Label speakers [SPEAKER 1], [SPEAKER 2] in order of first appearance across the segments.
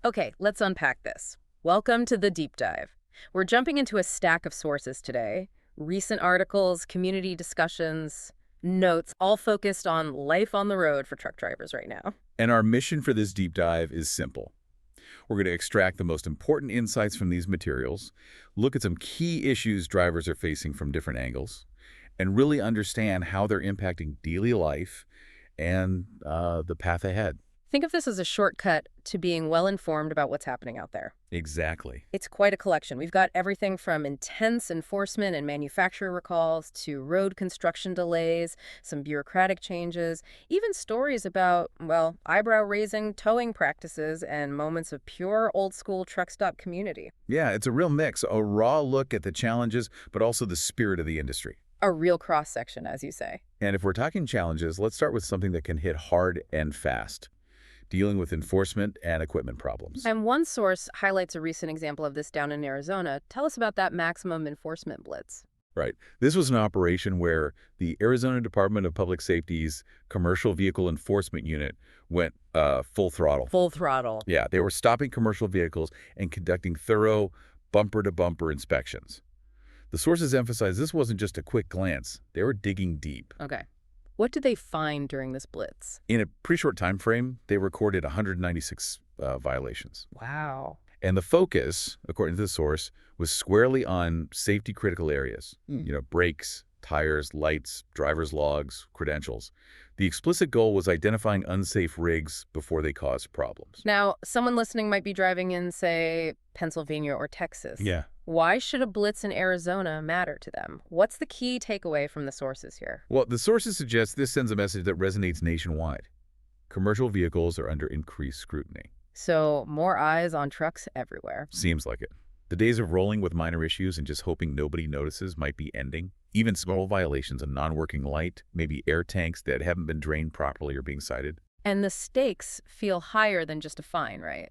[SPEAKER 1] Okay, let's unpack this. Welcome to the deep dive. We're jumping into a stack of sources today. Recent articles, community discussions, notes, all focused on life on the road for truck drivers right now.
[SPEAKER 2] And our mission for this deep dive is simple. We're going to extract the most important insights from these materials, look at some key issues drivers are facing from different angles, and really understand how they're impacting daily life and the path ahead.
[SPEAKER 1] Think of this as a shortcut to being well informed about what's happening out there.
[SPEAKER 2] Exactly.
[SPEAKER 1] It's quite a collection. We've got everything from intense enforcement and manufacturer recalls to road construction delays, some bureaucratic changes, even stories about, well, eyebrow-raising towing practices and moments of pure old-school truck stop community.
[SPEAKER 2] Yeah, it's a real mix, a raw look at the challenges, but also the spirit of the industry.
[SPEAKER 1] A real cross-section, as you say.
[SPEAKER 2] And if we're talking challenges, let's start with something that can hit hard and fast. Dealing with enforcement and equipment problems.
[SPEAKER 1] And one source highlights a recent example of this down in Arizona. Tell us about that maximum enforcement blitz.
[SPEAKER 2] Right. This was an operation where the Arizona Department of Public Safety's Commercial Vehicle Enforcement Unit went full throttle.
[SPEAKER 1] Full throttle.
[SPEAKER 2] Yeah, they were stopping commercial vehicles and conducting thorough bumper-to-bumper inspections. The sources emphasize this wasn't just a quick glance. They were digging deep.
[SPEAKER 1] Okay. What did they find during this blitz?
[SPEAKER 2] In a pretty short time frame, they recorded 196 violations.
[SPEAKER 1] Wow.
[SPEAKER 2] And the focus, according to the source, was squarely on safety-critical areas. Brakes, tires, lights, driver's logs, credentials. The explicit goal was identifying unsafe rigs before they caused problems.
[SPEAKER 1] Now, someone listening might be driving in, say, Pennsylvania or Texas.
[SPEAKER 2] Yeah.
[SPEAKER 1] Why should a blitz in Arizona matter to them? What's the key takeaway from the sources here?
[SPEAKER 2] Well, the sources suggest this sends a message that resonates nationwide. Commercial vehicles are under increased scrutiny.
[SPEAKER 1] So, more eyes on trucks everywhere.
[SPEAKER 2] Seems like it. The days of rolling with minor issues and just hoping nobody notices might be ending. Even small violations, a non-working light, maybe air tanks that haven't been drained properly are being cited.
[SPEAKER 1] And the stakes feel higher than just a fine, right?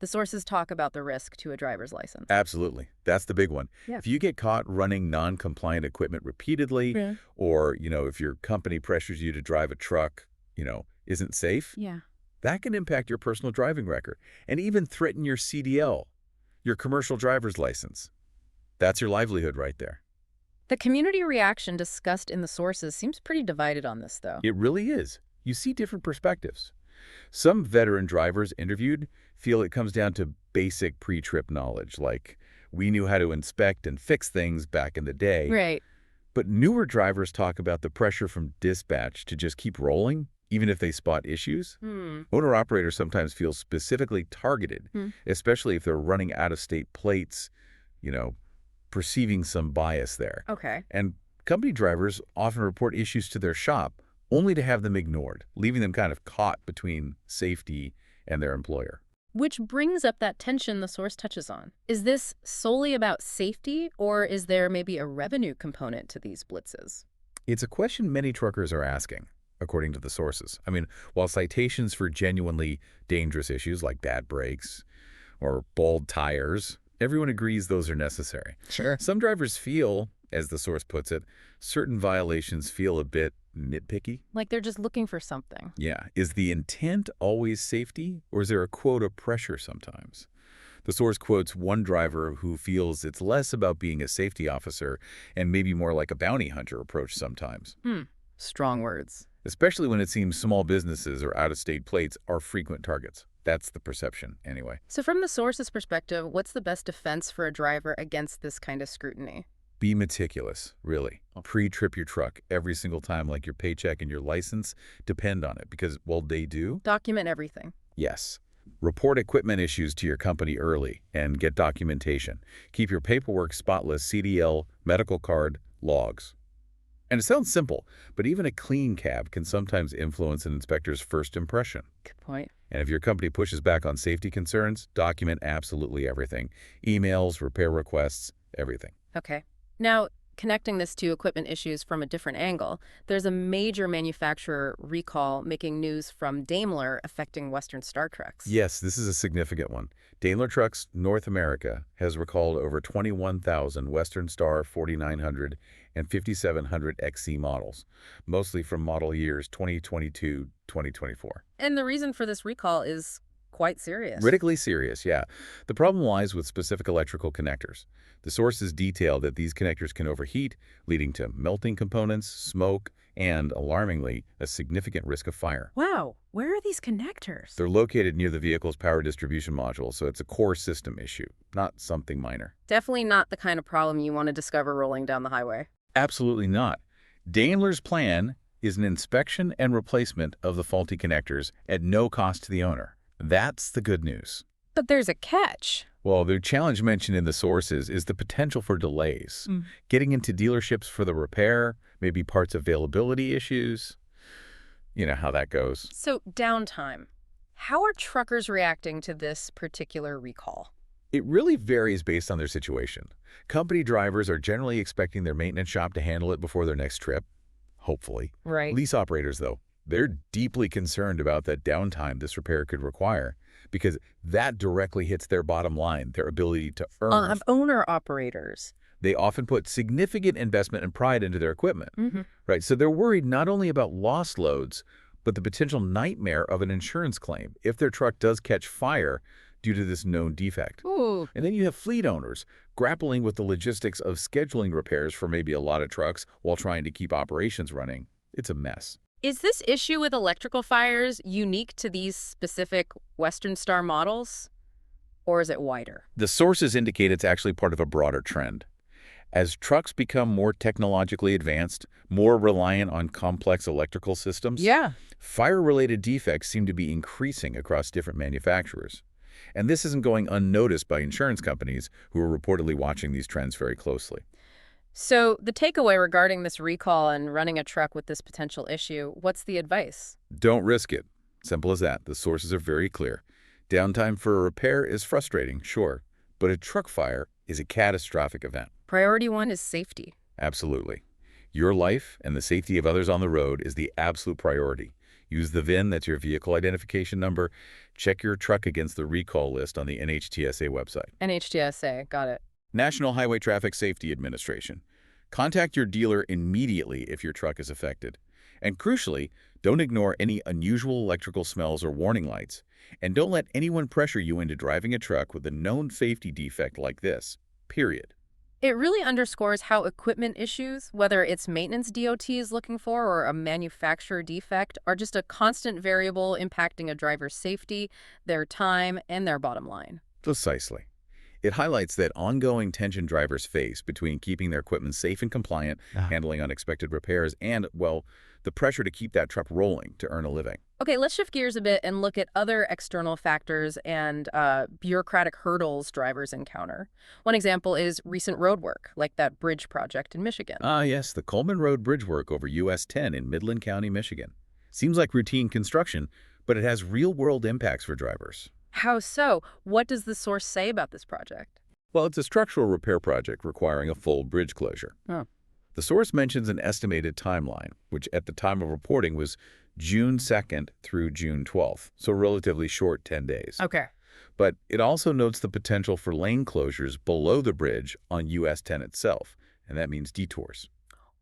[SPEAKER 1] The sources talk about the risk to a driver's license.
[SPEAKER 2] Absolutely. That's the big one.
[SPEAKER 1] Yeah.
[SPEAKER 2] If you get caught running non-compliant equipment repeatedly, or, if your company pressures you to drive a truck, isn't safe,
[SPEAKER 1] Yeah.
[SPEAKER 2] that can impact your personal driving record and even threaten your CDL, your commercial driver's license. That's your livelihood right there.
[SPEAKER 1] The community reaction discussed in the sources seems pretty divided on this, though.
[SPEAKER 2] It really is. You see different perspectives. Some veteran drivers interviewed feel it comes down to basic pre-trip knowledge, like we knew how to inspect and fix things back in the day.
[SPEAKER 1] Right.
[SPEAKER 2] But newer drivers talk about the pressure from dispatch to just keep rolling, even if they spot issues. Owner-operators sometimes feel specifically targeted, especially if they're running out-of-state plates, perceiving some bias there.
[SPEAKER 1] Okay.
[SPEAKER 2] And company drivers often report issues to their shop, only to have them ignored, leaving them kind of caught between safety and their employer.
[SPEAKER 1] Which brings up that tension the source touches on. Is this solely about safety, or is there maybe a revenue component to these blitzes?
[SPEAKER 2] It's a question many truckers are asking, according to the sources. I mean, while citations for genuinely dangerous issues like bad brakes or bald tires, everyone agrees those are necessary.
[SPEAKER 1] Sure.
[SPEAKER 2] Some drivers feel, as the source puts it, certain violations feel a bit nitpicky.
[SPEAKER 1] Like they're just looking for something.
[SPEAKER 2] Yeah. Is the intent always safety, or is there a quote of pressure sometimes? The source quotes one driver who feels it's less about being a safety officer and maybe more like a bounty hunter approach sometimes.
[SPEAKER 1] Strong words.
[SPEAKER 2] Especially when it seems small businesses or out-of-state plates are frequent targets. That's the perception, anyway.
[SPEAKER 1] So from the source's perspective, what's the best defense for a driver against this kind of scrutiny?
[SPEAKER 2] Be meticulous, really. Pre-trip your truck every single time, like your paycheck and your license depend on it, because, well, they do.
[SPEAKER 1] Document everything.
[SPEAKER 2] Yes. Report equipment issues to your company early and get documentation. Keep your paperwork spotless, CDL, medical card, logs. And it sounds simple, but even a clean cab can sometimes influence an inspector's first impression.
[SPEAKER 1] Good point.
[SPEAKER 2] And if your company pushes back on safety concerns, document absolutely everything. Emails, repair requests, everything.
[SPEAKER 1] Okay. Now, connecting this to equipment issues from a different angle, there's a major manufacturer recall making news from Daimler affecting Western Star trucks.
[SPEAKER 2] Yes, this is a significant one. Daimler Trucks North America has recalled over 21,000 Western Star 4900 and 5700 XC models, mostly from model years 2022-2024.
[SPEAKER 1] And the reason for this recall is quite serious.
[SPEAKER 2] Critically serious, yeah. The problem lies with specific electrical connectors. The sources detail that these connectors can overheat, leading to melting components, smoke, and, alarmingly, a significant risk of fire.
[SPEAKER 1] Wow, where are these connectors?
[SPEAKER 2] They're located near the vehicle's power distribution module, so it's a core system issue, not something minor.
[SPEAKER 1] Definitely not the kind of problem you want to discover rolling down the highway.
[SPEAKER 2] Absolutely not. Daimler's plan is an inspection and replacement of the faulty connectors at no cost to the owner. That's the good news.
[SPEAKER 1] But there's a catch.
[SPEAKER 2] Well, the challenge mentioned in the sources is the potential for delays. Getting into dealerships for the repair, maybe parts availability issues. You know how that goes.
[SPEAKER 1] So, downtime. How are truckers reacting to this particular recall?
[SPEAKER 2] It really varies based on their situation. Company drivers are generally expecting their maintenance shop to handle it before their next trip, hopefully.
[SPEAKER 1] Right.
[SPEAKER 2] Lease operators, though, they're deeply concerned about the downtime this repair could require because that directly hits their bottom line, their ability to earn.
[SPEAKER 1] Owner-operators.
[SPEAKER 2] They often put significant investment and pride into their equipment,
[SPEAKER 1] Mm-hmm.
[SPEAKER 2] right? So they're worried not only about lost loads, but the potential nightmare of an insurance claim if their truck does catch fire due to this known defect.
[SPEAKER 1] Ooh.
[SPEAKER 2] And then you have fleet owners grappling with the logistics of scheduling repairs for maybe a lot of trucks while trying to keep operations running. It's a mess.
[SPEAKER 1] Is this issue with electrical fires unique to these specific Western Star models, or is it wider?
[SPEAKER 2] The sources indicate it's actually part of a broader trend. As trucks become more technologically advanced, more reliant on complex electrical systems,
[SPEAKER 1] Yeah.
[SPEAKER 2] fire-related defects seem to be increasing across different manufacturers. And this isn't going unnoticed by insurance companies who are reportedly watching these trends very closely.
[SPEAKER 1] So the takeaway regarding this recall and running a truck with this potential issue, what's the advice?
[SPEAKER 2] Don't risk it. Simple as that. The sources are very clear. Downtime for a repair is frustrating, sure, but a truck fire is a catastrophic event.
[SPEAKER 1] Priority one is safety.
[SPEAKER 2] Absolutely. Your life and the safety of others on the road is the absolute priority. Use the VIN, that's your vehicle identification number. Check your truck against the recall list on the NHTSA website.
[SPEAKER 1] NHTSA, got it.
[SPEAKER 2] National Highway Traffic Safety Administration. Contact your dealer immediately if your truck is affected. And crucially, don't ignore any unusual electrical smells or warning lights. And don't let anyone pressure you into driving a truck with a known safety defect like this, period.
[SPEAKER 1] It really underscores how equipment issues, whether it's maintenance DOT is looking for or a manufacturer defect, are just a constant variable impacting a driver's safety, their time, and their bottom line.
[SPEAKER 2] Precisely. It highlights that ongoing tension drivers face between keeping their equipment safe and compliant, handling unexpected repairs, and, well, the pressure to keep that truck rolling to earn a living.
[SPEAKER 1] Okay, let's shift gears a bit and look at other external factors and bureaucratic hurdles drivers encounter. One example is recent road work, like that bridge project in Michigan.
[SPEAKER 2] Yes, the Coleman Road bridge work over US 10 in Midland County, Michigan. Seems like routine construction, but it has real-world impacts for drivers.
[SPEAKER 1] How so? What does the source say about this project?
[SPEAKER 2] Well, it's a structural repair project requiring a full bridge closure.
[SPEAKER 1] Oh.
[SPEAKER 2] The source mentions an estimated timeline, which at the time of reporting was June 2nd through June 12th, so relatively short 10 days.
[SPEAKER 1] Okay.
[SPEAKER 2] But it also notes the potential for lane closures below the bridge on US 10 itself, and that means detours.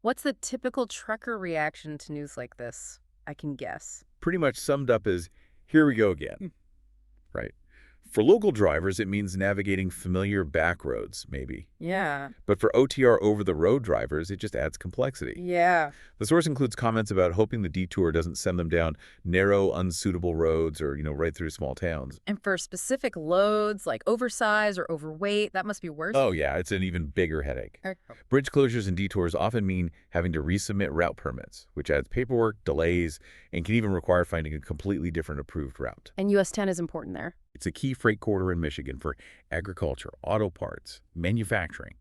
[SPEAKER 1] What's the typical trucker reaction to news like this? I can guess.
[SPEAKER 2] Pretty much summed up as, here we go again. Right. For local drivers, it means navigating familiar back roads, maybe.
[SPEAKER 1] Yeah.
[SPEAKER 2] But for OTR over-the-road drivers, it just adds complexity.
[SPEAKER 1] Yeah.
[SPEAKER 2] The source includes comments about hoping the detour doesn't send them down narrow, unsuitable roads or, right through small towns.
[SPEAKER 1] And for specific loads like oversize or overweight, that must be worse.
[SPEAKER 2] Oh, yeah, it's an even bigger headache.
[SPEAKER 1] Okay.
[SPEAKER 2] Bridge closures and detours often mean having to resubmit route permits, which adds paperwork, delays, and can even require finding a completely different approved route.
[SPEAKER 1] And US 10 is important there.
[SPEAKER 2] It's a key freight corridor in Michigan for agriculture, auto parts, manufacturing.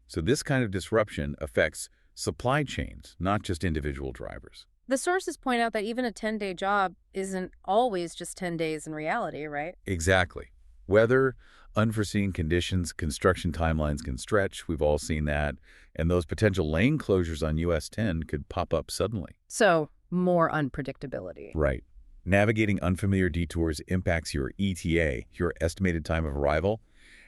[SPEAKER 2] So this kind of disruption affects supply chains, not just individual drivers.
[SPEAKER 1] The sources point out that even a 10-day job isn't always just 10 days in reality, right?
[SPEAKER 2] Exactly. Weather, unforeseen conditions, construction timelines can stretch. We've all seen that. And those potential lane closures on US 10 could pop up suddenly.
[SPEAKER 1] So, more unpredictability.
[SPEAKER 2] Right. Navigating unfamiliar detours impacts your ETA, your estimated time of arrival,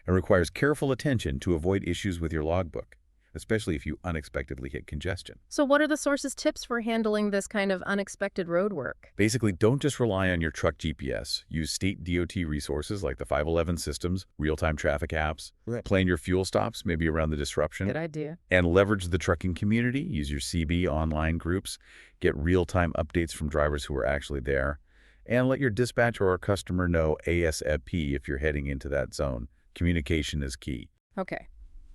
[SPEAKER 2] and requires careful attention to avoid issues with your logbook. especially if you unexpectedly hit congestion.
[SPEAKER 1] So what are the source's tips for handling this kind of unexpected road work?
[SPEAKER 2] Basically, don't just rely on your truck GPS. Use state DOT resources like the 511 systems, real-time traffic apps, plan your fuel stops, maybe around the disruption,
[SPEAKER 1] Good idea.
[SPEAKER 2] and leverage the trucking community. Use your CB online groups, get real-time updates from drivers who are actually there, and let your dispatcher or customer know ASAP if you're heading into that zone. Communication is key.
[SPEAKER 1] Okay.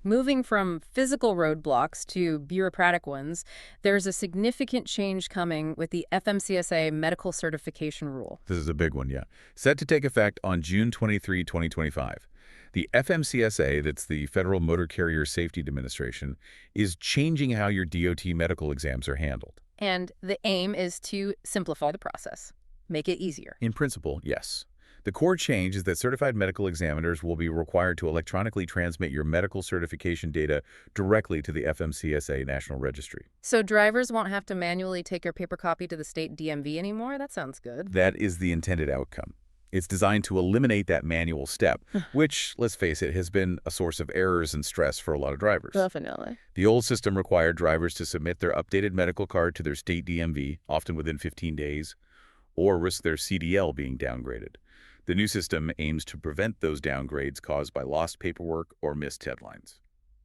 [SPEAKER 1] Moving from physical roadblocks to bureaucratic ones, there's a significant change coming with the FMCSA medical certification rule.
[SPEAKER 2] This is a big one, yeah. Set to take effect on June 23, 2025. The FMCSA, that's the Federal Motor Carrier Safety Administration, is changing how your DOT medical exams are handled.
[SPEAKER 1] And the aim is to simplify the process, make it easier.
[SPEAKER 2] In principle, yes. The core change is that certified medical examiners will be required to electronically transmit your medical certification data directly to the FMCSA National Registry.
[SPEAKER 1] So drivers won't have to manually take your paper copy to the state DMV anymore? That sounds good.
[SPEAKER 2] That is the intended outcome. It's designed to eliminate that manual step, which, let's face it, has been a source of errors and stress for a lot of drivers.
[SPEAKER 1] Definitely.
[SPEAKER 2] The old system required drivers to submit their updated medical card to their state DMV, often within 15 days, or risk their CDL being downgraded. The new system aims to prevent those downgrades caused by lost paperwork or missed deadlines.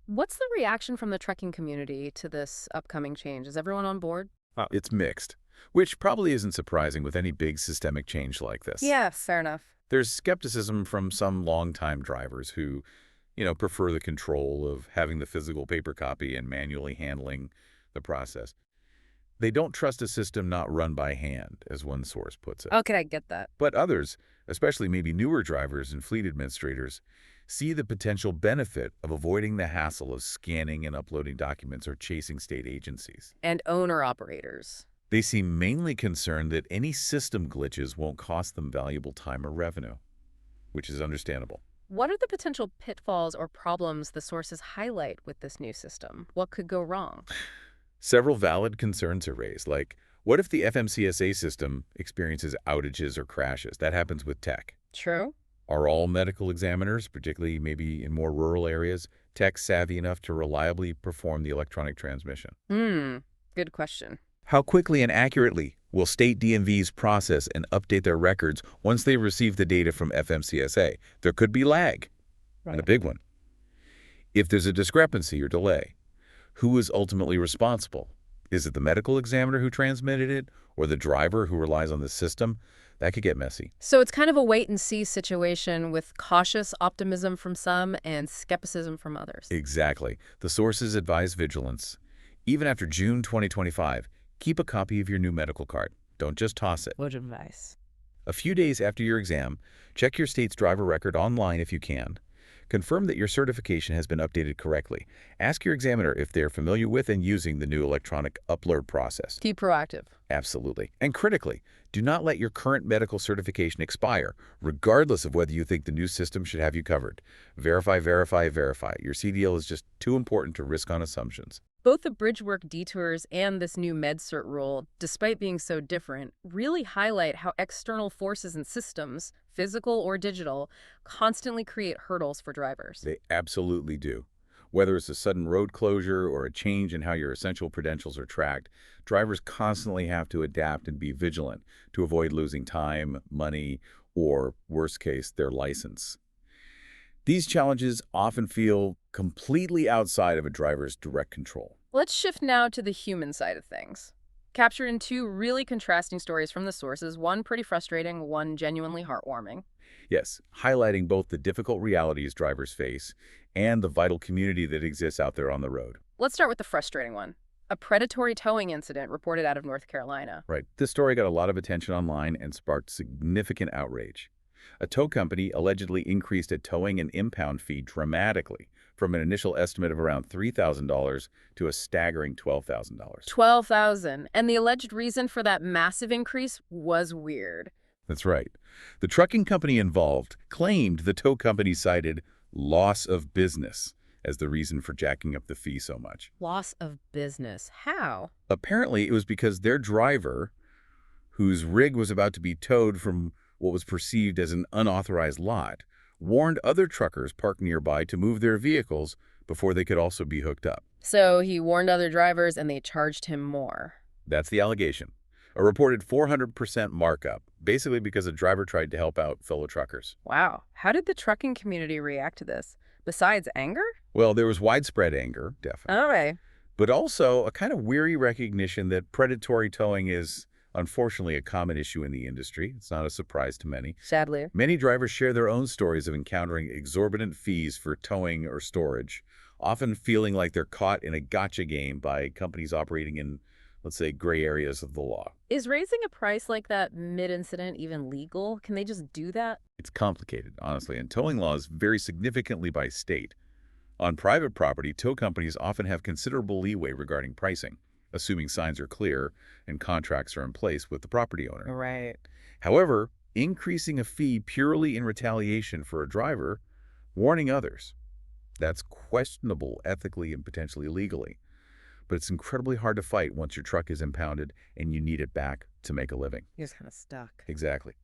[SPEAKER 1] What's the reaction from the trucking community to this upcoming change? Is everyone on board?
[SPEAKER 2] It's mixed, which probably isn't surprising with any big systemic change like this.
[SPEAKER 1] Yeah, fair enough.
[SPEAKER 2] There's skepticism from some longtime drivers who, prefer the control of having the physical paper copy and manually handling the process. They don't trust a system not run by hand, as one source puts it.
[SPEAKER 1] Okay, I get that.
[SPEAKER 2] But others, especially maybe newer drivers and fleet administrators, see the potential benefit of avoiding the hassle of scanning and uploading documents or chasing state agencies.
[SPEAKER 1] And owner-operators.
[SPEAKER 2] They seem mainly concerned that any system glitches won't cost them valuable time or revenue, which is understandable.
[SPEAKER 1] What are the potential pitfalls or problems the sources highlight with this new system? What could go wrong?
[SPEAKER 2] Several valid concerns are raised, like, what if the FMCSA system experiences outages or crashes? That happens with tech.
[SPEAKER 1] True.
[SPEAKER 2] Are all medical examiners, particularly maybe in more rural areas, tech-savvy enough to reliably perform the electronic transmission?
[SPEAKER 1] Good question.
[SPEAKER 2] How quickly and accurately will state DMVs process and update their records once they receive the data from FMCSA? There could be lag, and a big one. If there's a discrepancy or delay, who is ultimately responsible? Is it the medical examiner who transmitted it, or the driver who relies on the system? That could get messy.
[SPEAKER 1] So it's kind of a wait-and-see situation with cautious optimism from some and skepticism from others.
[SPEAKER 2] Exactly. The sources advise vigilance. Even after June 2025, keep a copy of your new medical card. Don't just toss it.
[SPEAKER 1] Good advice.
[SPEAKER 2] A few days after your exam, check your state's driver record online if you can. Confirm that your certification has been updated correctly. Ask your examiner if they're familiar with and using the new electronic upload process.
[SPEAKER 1] Keep proactive.
[SPEAKER 2] Absolutely. And critically, do not let your current medical certification expire, regardless of whether you think the new system should have you covered. Verify, verify, verify. Your CDL is just too important to risk on assumptions.
[SPEAKER 1] Both the bridge work detours and this new MedCert rule, despite being so different, really highlight how external forces and systems, physical or digital, constantly create hurdles for drivers.
[SPEAKER 2] They absolutely do. Whether it's a sudden road closure or a change in how your essential credentials are tracked, drivers constantly have to adapt and be vigilant to avoid losing time, money, or, worst case, their license. These challenges often feel completely outside of a driver's direct control.
[SPEAKER 1] Let's shift now to the human side of things. Captured in two really contrasting stories from the sources, one pretty frustrating, one genuinely heartwarming.
[SPEAKER 2] Yes, highlighting both the difficult realities drivers face and the vital community that exists out there on the road.
[SPEAKER 1] Let's start with the frustrating one. A predatory towing incident reported out of North Carolina.
[SPEAKER 2] Right. This story got a lot of attention online and sparked significant outrage. A tow company allegedly increased a towing and impound fee dramatically, from an initial estimate of around $3,000 to a staggering $12,000.
[SPEAKER 1] $12,000. And the alleged reason for that massive increase was weird.
[SPEAKER 2] That's right. The trucking company involved claimed the tow company cited loss of business as the reason for jacking up the fee so much.
[SPEAKER 1] Loss of business. How?
[SPEAKER 2] Apparently, it was because their driver, whose rig was about to be towed from what was perceived as an unauthorized lot, warned other truckers parked nearby to move their vehicles before they could also be hooked up.
[SPEAKER 1] So he warned other drivers and they charged him more.
[SPEAKER 2] That's the allegation. A reported 400% markup, basically because a driver tried to help out fellow truckers.
[SPEAKER 1] Wow. How did the trucking community react to this? Besides anger?
[SPEAKER 2] Well, there was widespread anger, definitely,
[SPEAKER 1] Okay.
[SPEAKER 2] but also a kind of weary recognition that predatory towing is unfortunately a common issue in the industry. It's not a surprise to many.
[SPEAKER 1] Sadly.
[SPEAKER 2] Many drivers share their own stories of encountering exorbitant fees for towing or storage, often feeling like they're caught in a gotcha game by companies operating in, let's say, gray areas of the law.
[SPEAKER 1] Is raising a price like that mid-incident even legal? Can they just do that?
[SPEAKER 2] It's complicated, honestly, and towing laws vary significantly by state. On private property, tow companies often have considerable leeway regarding pricing, assuming signs are clear and contracts are in place with the property owner.
[SPEAKER 1] Right.
[SPEAKER 2] However, increasing a fee purely in retaliation for a driver warning others, that's questionable ethically and potentially legally. But it's incredibly hard to fight once your truck is impounded and you need it back to make a living.
[SPEAKER 1] He was kind of stuck.
[SPEAKER 2] Exactly.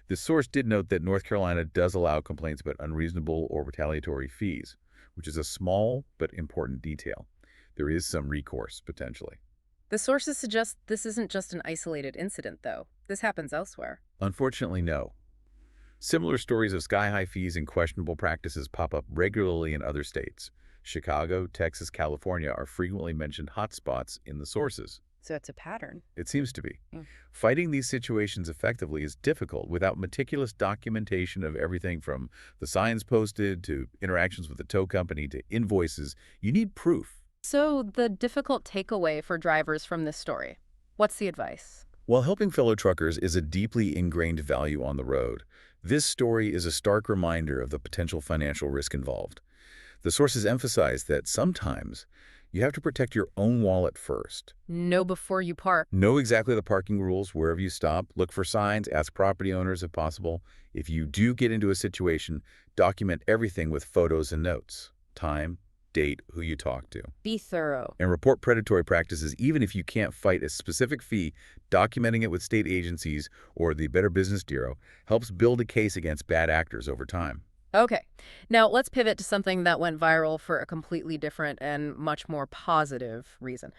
[SPEAKER 2] The source did note that North Carolina does allow complaints about unreasonable or retaliatory fees, which is a small but important detail. There is some recourse, potentially.
[SPEAKER 1] The sources suggest this isn't just an isolated incident, though. This happens elsewhere.
[SPEAKER 2] Unfortunately, no. Similar stories of sky-high fees and questionable practices pop up regularly in other states. Chicago, Texas, California are frequently mentioned hotspots in the sources.
[SPEAKER 1] So it's a pattern.
[SPEAKER 2] It seems to be.
[SPEAKER 1] Mm.
[SPEAKER 2] Fighting these situations effectively is difficult without meticulous documentation of everything from the signs posted to interactions with the tow company to invoices. You need proof.
[SPEAKER 1] So the difficult takeaway for drivers from this story, what's the advice?
[SPEAKER 2] While helping fellow truckers is a deeply ingrained value on the road, this story is a stark reminder of the potential financial risk involved. The sources emphasize that sometimes you have to protect your own wallet first.
[SPEAKER 1] Know before you park.
[SPEAKER 2] Know exactly the parking rules wherever you stop. Look for signs. Ask property owners if possible. If you do get into a situation, document everything with photos and notes. Time, date, who you talk to.
[SPEAKER 1] Be thorough.
[SPEAKER 2] And report predatory practices even if you can't fight a specific fee. Documenting it with state agencies or the Better Business Bureau helps build a case against bad actors over time.
[SPEAKER 1] Okay. Now let's pivot to something that went viral for a completely different and much more positive reason.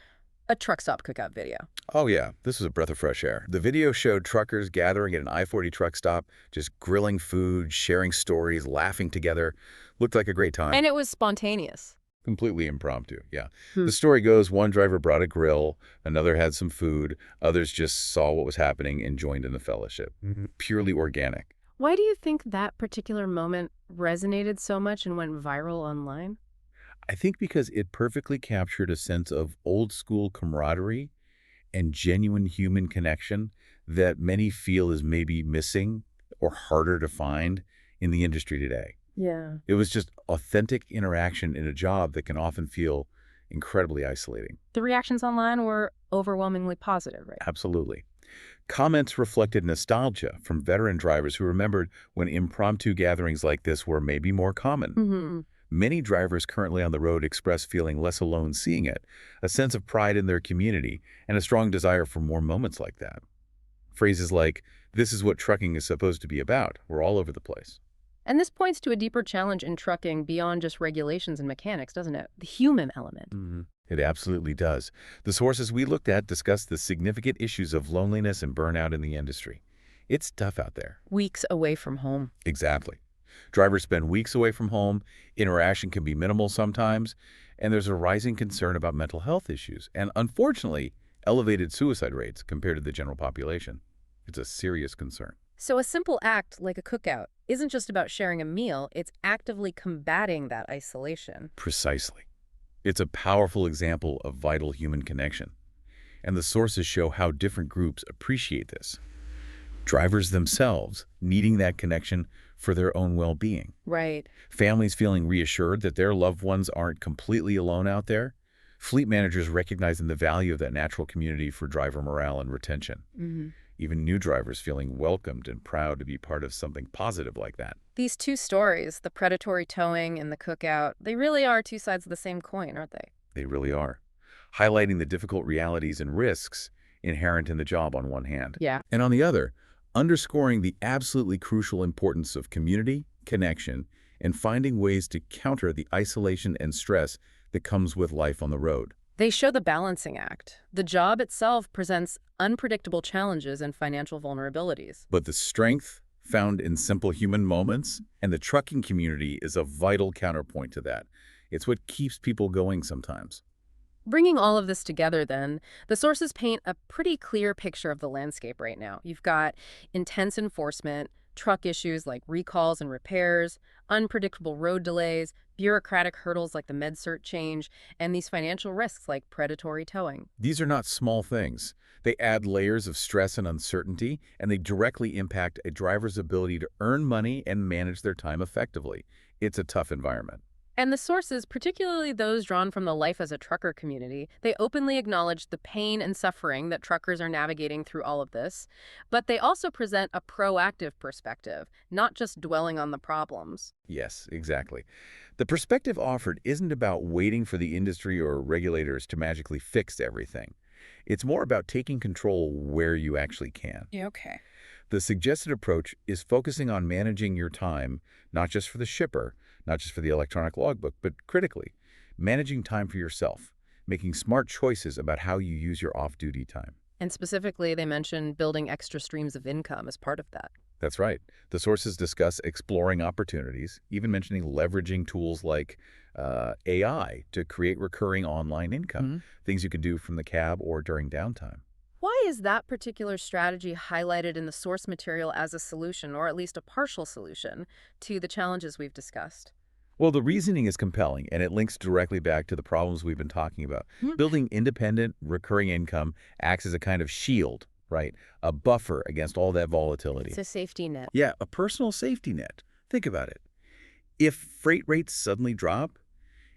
[SPEAKER 1] A truck stop cookout video.
[SPEAKER 2] Oh yeah, this was a breath of fresh air. The video showed truckers gathering at an I-40 truck stop, just grilling food, sharing stories, laughing together. Looked like a great time.
[SPEAKER 1] And it was spontaneous.
[SPEAKER 2] Completely impromptu, yeah. The story goes, one driver brought a grill, another had some food, others just saw what was happening and joined in the fellowship. Purely organic.
[SPEAKER 1] Why do you think that particular moment resonated so much and went viral online?
[SPEAKER 2] I think because it perfectly captured a sense of old-school camaraderie and genuine human connection that many feel is maybe missing or harder to find in the industry today.
[SPEAKER 1] Yeah.
[SPEAKER 2] It was just authentic interaction in a job that can often feel incredibly isolating.
[SPEAKER 1] The reactions online were overwhelmingly positive, right?
[SPEAKER 2] Absolutely. Comments reflected nostalgia from veteran drivers who remembered when impromptu gatherings like this were maybe more common.
[SPEAKER 1] Mm-hmm.
[SPEAKER 2] Many drivers currently on the road express feeling less alone seeing it, a sense of pride in their community, and a strong desire for more moments like that. Phrases like, "This is what trucking is supposed to be about," were all over the place.
[SPEAKER 1] And this points to a deeper challenge in trucking beyond just regulations and mechanics, doesn't it? The human element.
[SPEAKER 2] It absolutely does. The sources we looked at discussed the significant issues of loneliness and burnout in the industry. It's tough out there.
[SPEAKER 1] Weeks away from home.
[SPEAKER 2] Exactly. Drivers spend weeks away from home, interaction can be minimal sometimes, and there's a rising concern about mental health issues and, unfortunately, elevated suicide rates compared to the general population. It's a serious concern.
[SPEAKER 1] So a simple act like a cookout isn't just about sharing a meal, it's actively combating that isolation.
[SPEAKER 2] Precisely. It's a powerful example of vital human connection. And the sources show how different groups appreciate this. Drivers themselves needing that connection for their own well-being.
[SPEAKER 1] Right.
[SPEAKER 2] Families feeling reassured that their loved ones aren't completely alone out there. Fleet managers recognizing the value of that natural community for driver morale and retention. Even new drivers feeling welcomed and proud to be part of something positive like that.
[SPEAKER 1] These two stories, the predatory towing and the cookout, they really are two sides of the same coin, aren't they?
[SPEAKER 2] They really are. Highlighting the difficult realities and risks inherent in the job on one hand.
[SPEAKER 1] Yeah.
[SPEAKER 2] And on the other, underscoring the absolutely crucial importance of community, connection, and finding ways to counter the isolation and stress that comes with life on the road.
[SPEAKER 1] They show the balancing act. The job itself presents unpredictable challenges and financial vulnerabilities.
[SPEAKER 2] But the strength found in simple human moments, and the trucking community is a vital counterpoint to that. It's what keeps people going sometimes.
[SPEAKER 1] Bringing all of this together, then, the sources paint a pretty clear picture of the landscape right now. You've got intense enforcement, truck issues like recalls and repairs, unpredictable road delays, bureaucratic hurdles like the MedCert change, and these financial risks like predatory towing.
[SPEAKER 2] These are not small things. They add layers of stress and uncertainty, and they directly impact a driver's ability to earn money and manage their time effectively. It's a tough environment.
[SPEAKER 1] And the sources, particularly those drawn from the Life as a Trucker community, they openly acknowledge the pain and suffering that truckers are navigating through all of this, but they also present a proactive perspective, not just dwelling on the problems.
[SPEAKER 2] Yes, exactly. The perspective offered isn't about waiting for the industry or regulators to magically fix everything. It's more about taking control where you actually can.
[SPEAKER 1] Yeah, okay.
[SPEAKER 2] The suggested approach is focusing on managing your time, not just for the shipper, not just for the electronic logbook, but critically, managing time for yourself, making smart choices about how you use your off-duty time.
[SPEAKER 1] And specifically, they mention building extra streams of income as part of that.
[SPEAKER 2] That's right. The sources discuss exploring opportunities, even mentioning leveraging tools like AI to create recurring online income, things you could do from the cab or during downtime.
[SPEAKER 1] Why is that particular strategy highlighted in the source material as a solution, or at least a partial solution, to the challenges we've discussed?
[SPEAKER 2] Well, the reasoning is compelling, and it links directly back to the problems we've been talking about. Building independent, recurring income acts as a kind of shield, right? A buffer against all that volatility.
[SPEAKER 1] It's a safety net.
[SPEAKER 2] Yeah, a personal safety net. Think about it. If freight rates suddenly drop,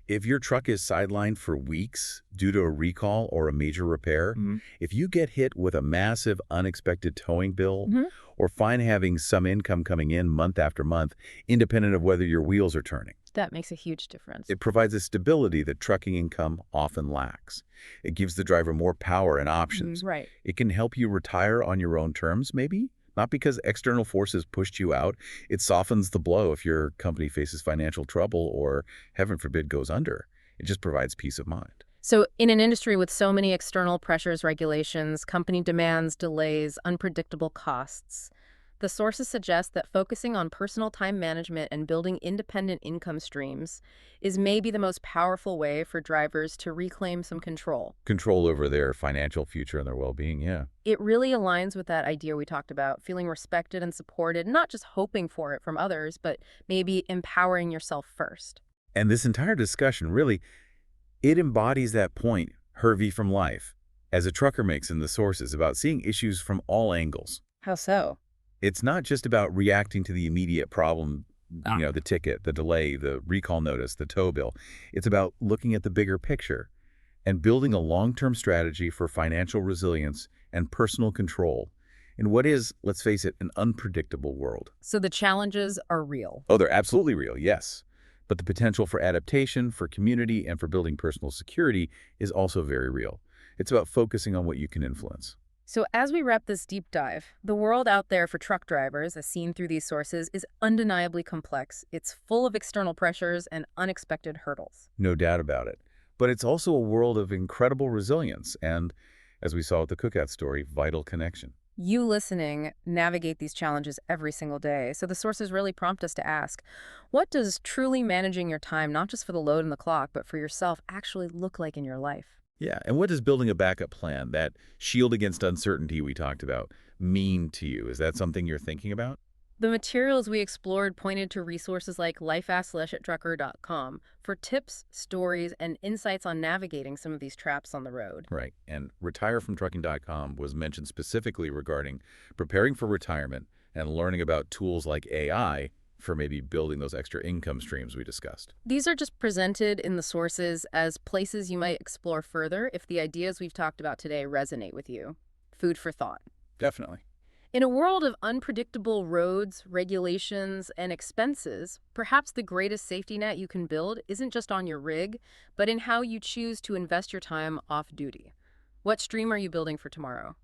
[SPEAKER 2] if your truck is sidelined for weeks due to a recall or a major repair, if you get hit with a massive unexpected towing bill, or find having some income coming in month after month, independent of whether your wheels are turning,
[SPEAKER 1] That makes a huge difference.
[SPEAKER 2] it provides a stability that trucking income often lacks. It gives the driver more power and options.
[SPEAKER 1] Right.
[SPEAKER 2] It can help you retire on your own terms, maybe? Not because external forces pushed you out. It softens the blow if your company faces financial trouble or, heaven forbid, goes under. It just provides peace of mind.
[SPEAKER 1] So in an industry with so many external pressures, regulations, company demands, delays, unpredictable costs, the sources suggest that focusing on personal time management and building independent income streams is maybe the most powerful way for drivers to reclaim some control.
[SPEAKER 2] Control over their financial future and their well-being, yeah.
[SPEAKER 1] It really aligns with that idea we talked about, feeling respected and supported, not just hoping for it from others, but maybe empowering yourself first.
[SPEAKER 2] And this entire discussion, really, it embodies that point Hervey from Life, as a trucker makes in the sources, about seeing issues from all angles.
[SPEAKER 1] How so?
[SPEAKER 2] It's not just about reacting to the immediate problem, the ticket, the delay, the recall notice, the tow bill. It's about looking at the bigger picture and building a long-term strategy for financial resilience and personal control in what is, let's face it, an unpredictable world.
[SPEAKER 1] So the challenges are real.
[SPEAKER 2] Oh, they're absolutely real, yes. But the potential for adaptation, for community, and for building personal security is also very real. It's about focusing on what you can influence.
[SPEAKER 1] So as we wrap this deep dive, the world out there for truck drivers, as seen through these sources, is undeniably complex. It's full of external pressures and unexpected hurdles.
[SPEAKER 2] No doubt about it. But it's also a world of incredible resilience and, as we saw with the cookout story, vital connection.
[SPEAKER 1] You listening navigate these challenges every single day, so the sources really prompt us to ask, what does truly managing your time, not just for the load and the clock, but for yourself, actually look like in your life?
[SPEAKER 2] Yeah, and what does building a backup plan, that shield against uncertainty we talked about, mean to you? Is that something you're thinking about?
[SPEAKER 1] The materials we explored pointed to resources like lifeassleshatrucker.com for tips, stories, and insights on navigating some of these traps on the road.
[SPEAKER 2] Right, and retirefromtrucking.com was mentioned specifically regarding preparing for retirement and learning about tools like AI for maybe building those extra income streams we discussed.
[SPEAKER 1] These are just presented in the sources as places you might explore further if the ideas we've talked about today resonate with you. Food for thought.
[SPEAKER 2] Definitely.
[SPEAKER 1] In a world of unpredictable roads, regulations, and expenses, perhaps the greatest safety net you can build isn't just on your rig, but in how you choose to invest your time off duty. What stream are you building for tomorrow?